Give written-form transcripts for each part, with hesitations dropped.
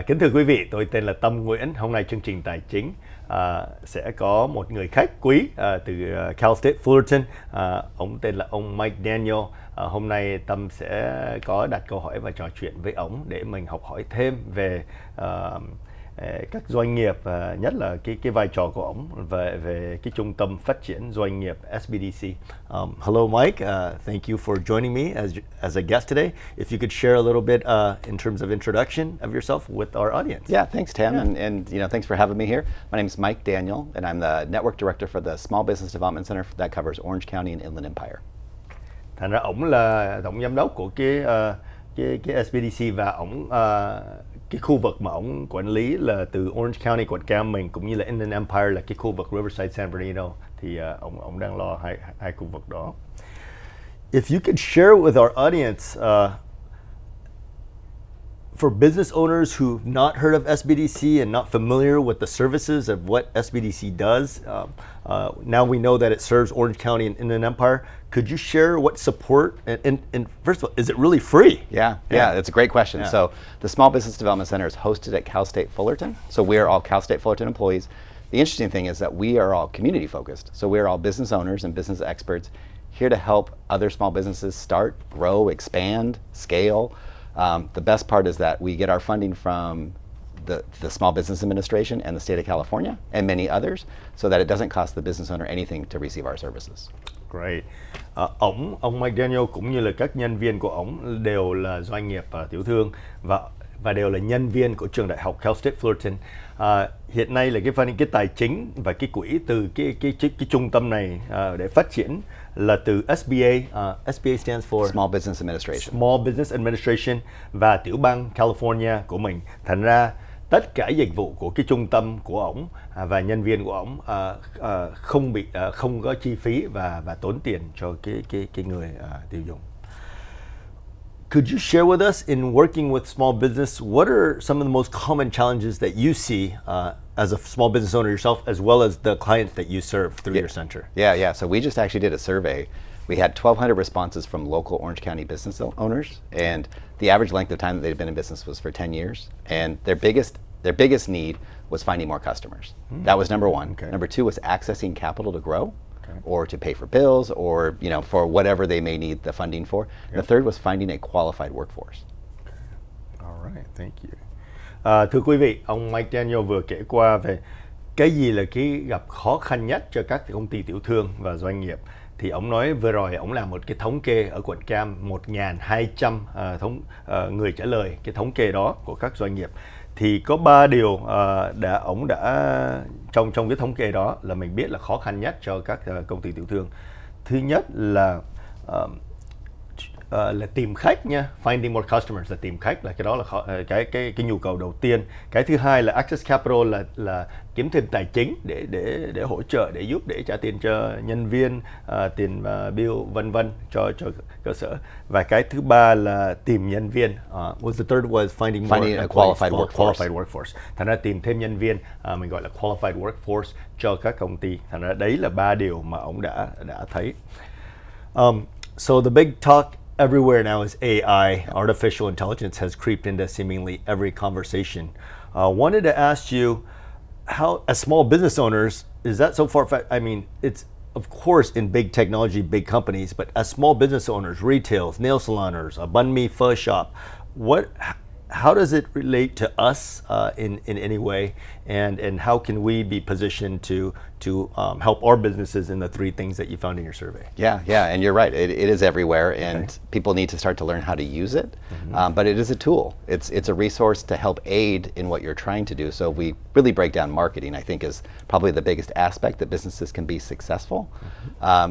Kính thưa quý vị, tôi tên là Tâm Nguyễn. Hôm nay chương trình tài chính sẽ có một người khách quý từ Cal State Fullerton. Ông tên là ông Mike Daniel. Hôm nay Tâm sẽ có đặt câu hỏi và trò chuyện với ông để mình học hỏi thêm về các doanh nghiệp, nhất là cái vai trò của ông về cái trung tâm phát triển doanh nghiệp SBDC. Hello Mike, thank you for joining me as a guest today. If you could share a little bit in terms of introduction of yourself with our audience. Yeah, thanks Tim, and thanks for having me here. My name is Mike Daniel, and I'm the network director for the Small Business Development Center that covers Orange County and Inland Empire. Thành ra ổng là tổng giám đốc của cái SBDC, và ổng cái khu vực mà ổng quản lý là từ Orange County, quận Cam mình, cũng như là Inland Empire là cái khu vực Riverside, San Bernardino. Thì ổng đang lo hai khu vực đó. If you could share with our audience, for business owners who've not heard of SBDC and not familiar with the services of what SBDC does, now we know that it serves Orange County and Inland Empire. Could you share what support, and first of all, is it really free? Yeah, it's a great question. Yeah. So the Small Business Development Center is hosted at Cal State Fullerton. So we are all Cal State Fullerton employees. The interesting thing is that we are all community focused. So we are all business owners and business experts here to help other small businesses start, grow, expand, scale. The best part is that we get our funding from the Small Business Administration and the state of California and many others, so that it doesn't cost the business owner anything to receive our services. Great. Ông Mike Daniel cũng như là các nhân viên của ông đều là doanh nghiệp tiểu thương và đều là nhân viên của trường đại học Cal State Fullerton. Hiện nay là cái tài chính và cái quỹ từ cái trung tâm này để phát triển là từ SBA. SBA stands for Small Business Administration. Small Business Administration và tiểu bang California của mình. Thành ra tất cả dịch vụ của cái trung tâm của ổng và nhân viên của ổng không có chi phí và tốn tiền cho cái người tiêu dùng. Could you share with us, in working with small business, what are some of the most common challenges that you see as a small business owner yourself, as well as the clients that you serve through your center? Yeah. So we just actually did a survey. We had 1,200 responses from local Orange County business owners, and the average length of time that they'd been in business was for 10 years. And their biggest need was finding more customers. That was number one. Okay. Number two was accessing capital to grow. Okay. Or to pay for bills, or for whatever they may need the funding for. Yep. The third was finding a qualified workforce. Okay. All right, thank you. Thưa quý vị, ông Mike Daniel vừa kể qua về cái gì là cái gặp khó khăn nhất cho các công ty tiểu thương và doanh nghiệp. Thì ông nói vừa rồi ông làm một cái thống kê ở quận Cam, 1.200 người trả lời cái thống kê đó của các doanh nghiệp. Thì có 3 điều ông đã trong cái thống kê đó là mình biết là khó khăn nhất cho các công ty tiểu thương. Thứ nhất là tìm khách nha, finding more customers, là tìm khách, là cái đó là cái nhu cầu đầu tiên. Cái thứ hai là access capital, là kiếm thêm tài chính để hỗ trợ, để giúp, để trả tiền cho nhân viên, tiền bill vân vân cho cơ sở. Và cái thứ ba là tìm nhân viên. The third was finding a qualified workforce. Thành ra tìm thêm nhân viên, mình gọi là qualified workforce cho các công ty. Thành ra đấy là 3 điều mà ông đã thấy. So the big talk everywhere now is AI. Artificial intelligence has creeped into seemingly every conversation. Wanted to ask you, how, as small business owners, is that so far-fetched? I mean, it's of course in big technology, big companies, but as small business owners, retails, nail saloners, a banh mi pho shop, how does it relate to us in any way, and how can we be positioned to help our businesses in the 3 things that you found in your survey? Yeah, and you're right. It is everywhere, and people need to start to learn how to use it. But it is a tool. It's a resource to help aid in what you're trying to do. So we really break down marketing, I think, is probably the biggest aspect that businesses can be successful.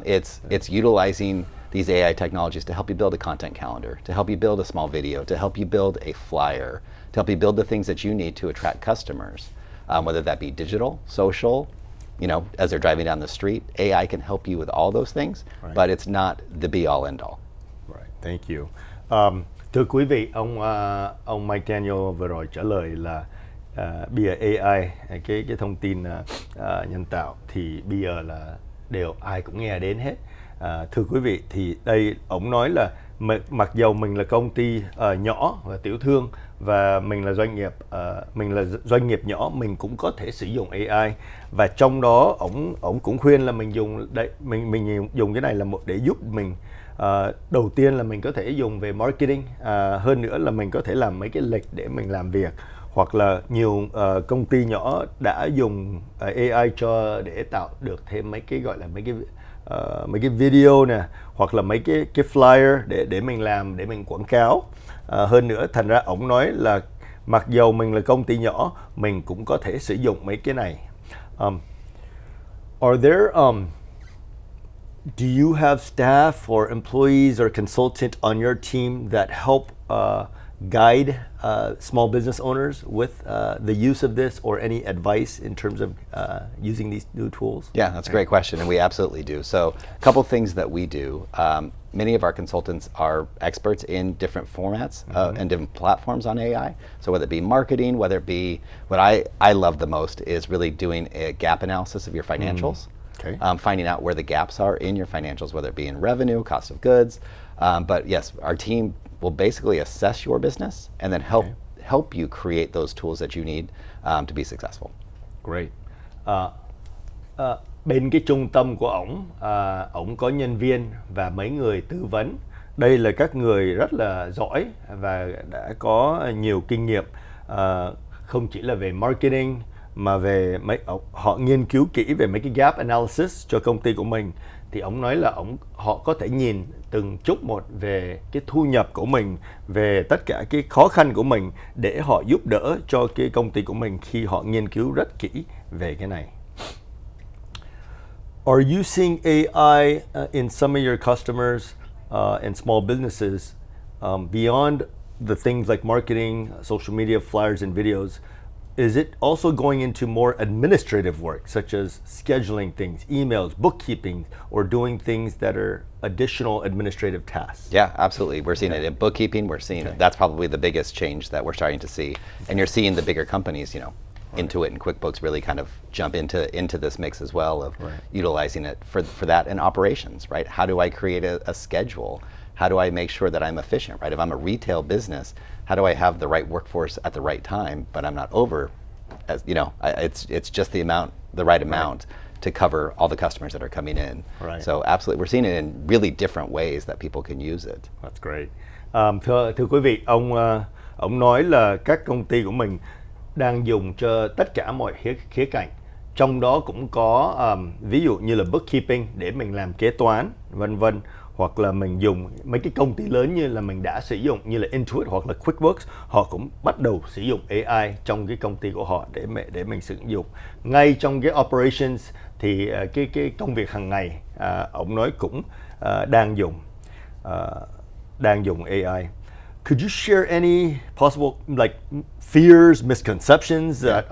It's utilizing these AI technologies to help you build a content calendar, to help you build a small video, to help you build a flyer, to help you build the things that you need to attract customers, whether that be digital, social, as they're driving down the street. AI can help you with all those things, but it's not the be-all, end-all. Right, thank you. Thưa quý vị, ông Mike Daniel vừa rồi trả lời là bây giờ AI, cái thông tin nhân tạo thì bây giờ là đều ai cũng nghe đến hết. Thưa quý vị, thì đây ông nói là mặc dầu mình là công ty nhỏ và tiểu thương và mình là doanh nghiệp nhỏ, mình cũng có thể sử dụng AI. Và trong đó ổng cũng khuyên là mình dùng mình dùng cái này là để giúp mình. Đầu tiên là mình có thể dùng về marketing, hơn nữa là mình có thể làm mấy cái lịch để mình làm việc, hoặc là nhiều công ty nhỏ đã dùng AI để tạo được thêm mấy cái gọi là mấy cái video nè, hoặc là mấy cái flyer để mình làm, để mình quảng cáo. Hơn nữa, thành ra ổng nói là mặc dầu mình là công ty nhỏ, mình cũng có thể sử dụng mấy cái này. Are there Do you have staff or employees or consultant on your team that help guide small business owners with the use of this, or any advice in terms of using these new tools? Yeah, that's a great question, and we absolutely do. So, a couple things that we do. Many of our consultants are experts in different formats and different platforms on AI. So whether it be marketing, whether it be, what I love the most is really doing a gap analysis of your financials. Okay. Finding out where the gaps are in your financials, whether it be in revenue, cost of goods. But yes, our team will basically assess your business and then help you create those tools that you need to be successful. Great. Bên cái trung tâm của ổng có nhân viên và mấy người tư vấn. Đây là các người rất là giỏi và đã có nhiều kinh nghiệm, không chỉ là về marketing mà về họ nghiên cứu kỹ về mấy cái gap analysis cho công ty của mình. Thì ổng nói là họ có thể nhìn từng chút một về cái thu nhập của mình, về tất cả cái khó khăn của mình, để họ giúp đỡ cho cái công ty của mình khi họ nghiên cứu rất kỹ về cái này. Are you seeing AI in some of your customers and small businesses beyond the things like marketing, social media, flyers, and videos? Is it also going into more administrative work, such as scheduling things, emails, bookkeeping, or doing things that are additional administrative tasks? Yeah, absolutely. We're seeing it in bookkeeping. We're seeing it. That's probably the biggest change that we're starting to see. And you're seeing the bigger companies, Intuit and QuickBooks really kind of jump into this mix as well of utilizing it for that in operations, right? How do I create a schedule? How do I make sure that I'm efficient, right? If I'm a retail business, how do I have the right workforce at the right time, but I'm not over, it's just the right amount to cover all the customers that are coming in. Right. So absolutely, we're seeing it in really different ways that people can use it. That's great. Thưa quý vị, ông nói là các công ty của mình đang dùng cho tất cả mọi khía cạnh. Trong đó cũng có ví dụ như là bookkeeping để mình làm kế toán, vân vân, hoặc là mình dùng mấy cái công ty lớn như là mình đã sử dụng như là Intuit hoặc là QuickBooks, họ cũng bắt đầu sử dụng AI trong cái công ty của họ để mình sử dụng. Ngay trong cái operations thì cái công việc hàng ngày, ông nói cũng đang dùng AI. Could you share any possible fears, misconceptions that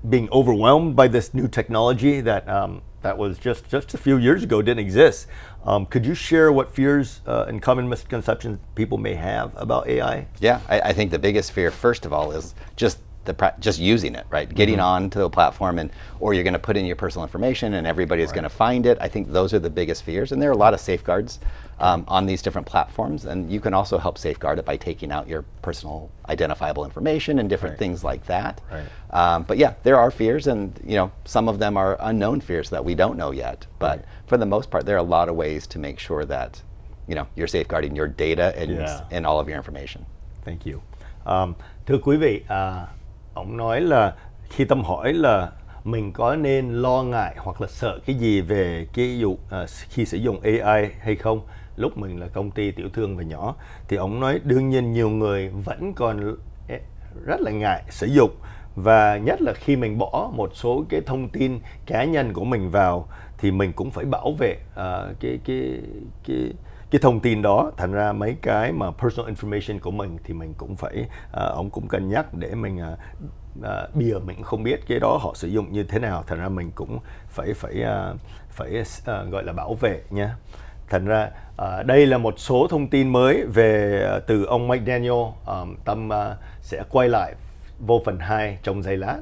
being overwhelmed by this new technology that was just a few years ago didn't exist? Could you share what fears and common misconceptions people may have about AI? Yeah, I think the biggest fear, first of all, is just using it, right? Getting on to the platform, or you're going to put in your personal information and everybody's going to find it. I think those are the biggest fears, and there are a lot of safeguards on these different platforms, and you can also help safeguard it by taking out your personal identifiable information and different things like that. Right. But yeah, there are fears, and some of them are unknown fears that we don't know yet. But for the most part, there are a lot of ways to make sure that you're safeguarding your data and all of your information. Thank you. Thưa quý vị, ông nói là khi Tâm hỏi là mình có nên lo ngại hoặc là sợ cái gì về cái khi sử dụng AI hay không, lúc mình là công ty tiểu thương và nhỏ, thì ông nói đương nhiên nhiều người vẫn còn rất là ngại sử dụng, và nhất là khi mình bỏ một số cái thông tin cá nhân của mình vào thì mình cũng phải bảo vệ cái thông tin đó. Thành ra mấy cái mà personal information của mình thì mình cũng phải, ông cũng cân nhắc để mình bìa mình không biết cái đó họ sử dụng như thế nào, thành ra mình cũng phải gọi là bảo vệ nha. Thành ra đây là một số thông tin mới từ ông Mike Daniel. Tâm sẽ quay lại vô phần 2 trong giây lát.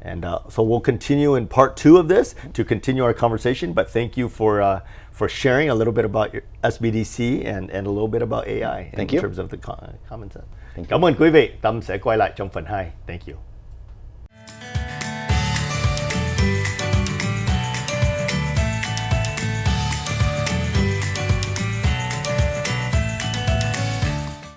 And so we'll continue in part 2 of this to continue our conversation. But thank you for sharing a little bit about your SBDC and a little bit about AI in terms of the comments. Thank you. Cảm ơn quý vị. Tâm sẽ quay lại trong phần 2. Thank you.